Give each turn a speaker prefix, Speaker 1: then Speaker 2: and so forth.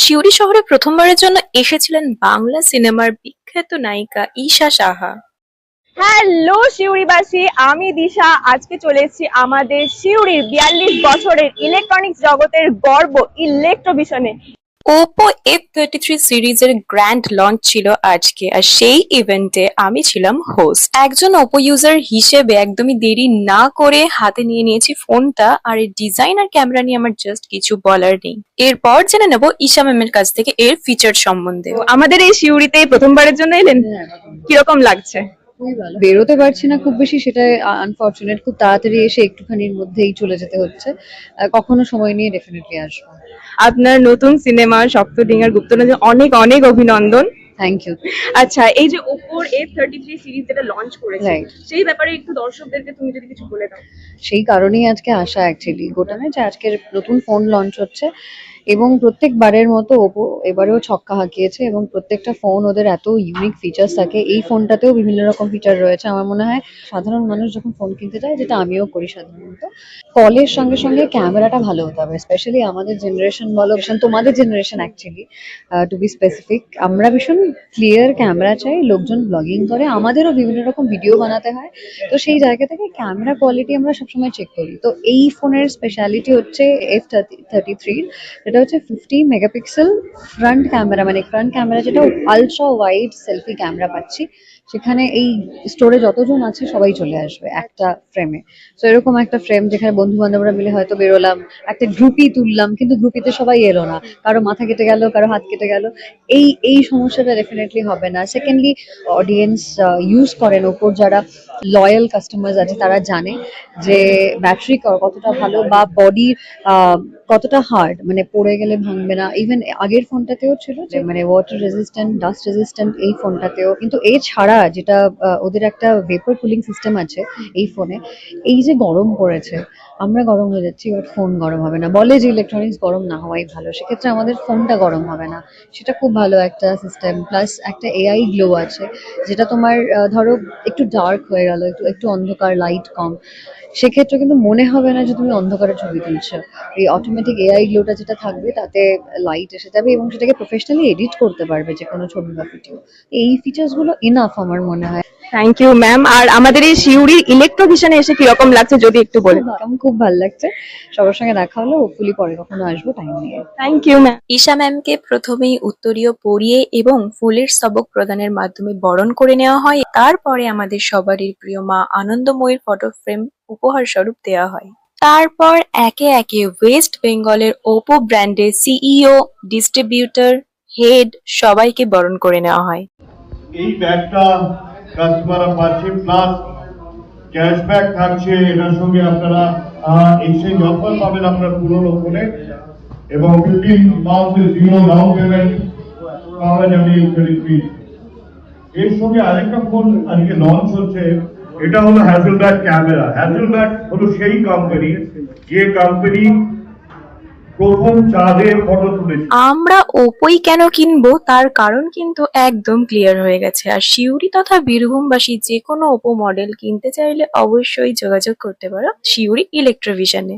Speaker 1: সিউড়ি শহরে প্রথমবারের জন্য এসেছিলেন বাংলা সিনেমার বিখ্যাত নায়িকা ঈশা সাহা।
Speaker 2: হ্যালো শিউরিবাসী, আমি দিশা। আজকে চলে এসেছি আমাদের শিউরির 42 বছরের ইলেকট্রনিক্স জগতের গর্ব ইলেকট্রোভিশনে।
Speaker 1: ওপো F33 সিরিজের গ্র্যান্ড লঞ্চ ছিল আজকে, আর সেই ইভেন্টে আমি ছিলাম হোস্ট। একজন ওপো ইউজার হিসেবে একদমই দেরি না করে হাতে নিয়ে নিয়েছি ফোনটা, আর এর ডিজাইন আর ক্যামেরা নিয়ে আমার জাস্ট কিছু বলার নেই। এরপর জেনে নেব ঈশা ম্যামের কাছ থেকে এর ফিচার সম্বন্ধে।
Speaker 2: তো আমাদের এই শিউরিতে প্রথমবারের জন্য এলেন, কিরকম লাগছে?
Speaker 3: খুবই ভালো। বেরোতে পারছি না খুব বেশি, সেটা আনফরচুনেট। খুব তাড়াতাড়ি এসে একটুখানির মধ্যেই চলে যেতে হচ্ছে। কখনো সময় নিয়ে ডেফিনেটলি আসবো।
Speaker 2: আপনার নতুন সিনেমা সপ্তডিঙার গুপ্তরাজে অনেক অনেক অভিনন্দন।
Speaker 3: Thank you.
Speaker 2: আচ্ছা, এই যে ওপোর F33 সিরিজ যেটা লঞ্চ করেছে,
Speaker 3: Right.
Speaker 2: সেই ব্যাপারে একটু দর্শকদেরকে তুমি যদি কিছু বলে দাও।
Speaker 3: সেই কারণেই আজকে আসা অ্যাকচুয়ালি গোটা না, যে আজকের নতুন ফোন লঞ্চ হচ্ছে এবং প্রত্যেকবারের মতো ওপো এবারেও ছক্কা হাঁকিয়েছে এবং প্রত্যেকটা ফোন ওদের এত ইউনিক ফিচার্স থাকে। এই ফোনটাতেও বিভিন্ন রকম ফিচার রয়েছে। আমার মনে হয় সাধারণ মানুষ যখন ফোন কিনতে যায়, যেটা আমিও করি সাধারণত, কলের সঙ্গে সঙ্গে ক্যামেরাটা ভালো হতে হবে। স্পেশালি আমাদের জেনারেশন বলো, তোমাদের generation actually, to be specific, আমরা ভীষণ ক্লিয়ার ক্যামেরা চাই। লোকজন ব্লগিং করে, আমাদেরও বিভিন্ন রকম ভিডিও বানাতে হয়, তো সেই জায়গা থেকে ক্যামেরা কোয়ালিটি আমরা সবসময় চেক করি। তো এই ফোনের স্পেশালিটি হচ্ছে F33, যেটা হচ্ছে 50 মেগাপিক্সেল ফ্রন্ট ক্যামেরা, মানে ফ্রন্ট ক্যামেরা যেটা আলট্রা ওয়াইড সেলফি ক্যামেরা পাচ্ছি। সেখানে এই স্টোরে যতজন আছে সবাই চলে আসবে একটা ফ্রেমে। তো এরকম একটা ফ্রেম যেখানে বন্ধু বান্ধবরা মিলে হয়তো বেরোলাম, একটা গ্রুপই তুললাম, কিন্তু গ্রুপিতে সবাই এলো না, কারো মাথা কেটে গেল, কারো হাত কেটে গেল, এই এই সমস্যাটা ডেফিনেটলি হবে না। সেকেন্ডলি, অডিয়েন্স ইউজ করেন ওপর যারা লয়াল কাস্টমার্স আছে, তারা জানে যে ব্যাটারি কতটা ভালো বা বডি কতটা হার্ড, মানে পড়ে গেলে ভাঙবে না। ইভেন আগের ফোনটাতেও ছিল যে মানে ওয়াটার রেজিস্ট্যান্ট, ডাস্ট রেজিস্ট্যান্ট এই ফোনটাতেও। কিন্তু এছাড়া যেটা ওদের একটা ভেপার কুলিং সিস্টেম আছে এই ফোনে। এই যে গরম পড়েছে, আমরা গরম হয়ে যাচ্ছি, বাট ফোন গরম হবে না। বলে যে ইলেকট্রনিক্স গরম না হওয়াই ভালো, সেক্ষেত্রে আমাদের ফোনটা গরম হবে না। সেটা খুব ভালো একটা সিস্টেম। প্লাস একটা এআই গ্লো আছে, যেটা তোমার ধরো একটু ডার্ক হয়ে গেল, একটু একটু অন্ধকার, লাইট কম, সেক্ষেত্রে কিন্তু মনে হবে না যে তুমি অন্ধকারে ছবি তুলছো। এই অটোমেটিক এআই গ্লোটা যেটা থাকবে, তাতে লাইট এসে যাবে এবং সেটাকে প্রফেশনালি এডিট করতে পারবে যে কোনো ছবি বা ভিডিও। এই ফিচার্স গুলো এনাফ আমার মনে হয়।
Speaker 2: Thank you ma'am. আর আমাদের এই শিউরির ইলেকট্রোভিশনে এসে কিরকম লাগছে যদি একটু বলে দাও।
Speaker 3: আমার খুব ভালো লাগছে, সবার সঙ্গে দেখা হলো। হোপফুলি পরে কখনো আসবো টাইম নিয়ে।
Speaker 2: Thank you ma'am.
Speaker 1: ঈশা ম্যামকে প্রথমেই উত্তরীয় পরিয়ে এবং ফুলের স্তবক প্রদানের মাধ্যমে বরণ করে নেওয়া হয়। তারপরে আমাদের সবারই প্রিয় মা আনন্দময়ীর ফটো ফ্রেম উপহার স্বরূপ দেওয়া হয়। তারপর একে একে ওয়েস্ট বেঙ্গলের ওপো ব্র্যান্ডের সিইও, ডিস্ট্রিবিউটর, হেড সবাইকে বরণ করে নেওয়া হয়।
Speaker 4: এই ব্যাগটা কাস্টমাররা পাচ্ছে, প্লাস ক্যাশব্যাক থাকছে এটার সঙ্গে। আপনারা এক্সচেঞ্জ অফার পাবেন আপনার পুরনো ফোনে, এবং 15 মান্থের 0 ডাউন পেমেন্ট পাওয়া যাবে F33। এর সঙ্গে আরেকটা ফোন আজকে লঞ্চ হচ্ছে, এটা হলো হ্যাজেলব্যাক ক্যামেরা। হ্যাজেলব্যাক হলো সেই কোম্পানি যে কোম্পানি প্রথম চাঁদের ফটো তুলেছে।
Speaker 1: আমরা ওপোই কেন কিনবো তার কারণ কিন্তু একদম ক্লিয়ার হয়ে গেছে। আর সিউড়ি তথা বীরভূমবাসী যে কোনো ওপো মডেল কিনতে চাইলে অবশ্যই যোগাযোগ করতে পারো সিউড়ি ইলেকট্রোভিশনে।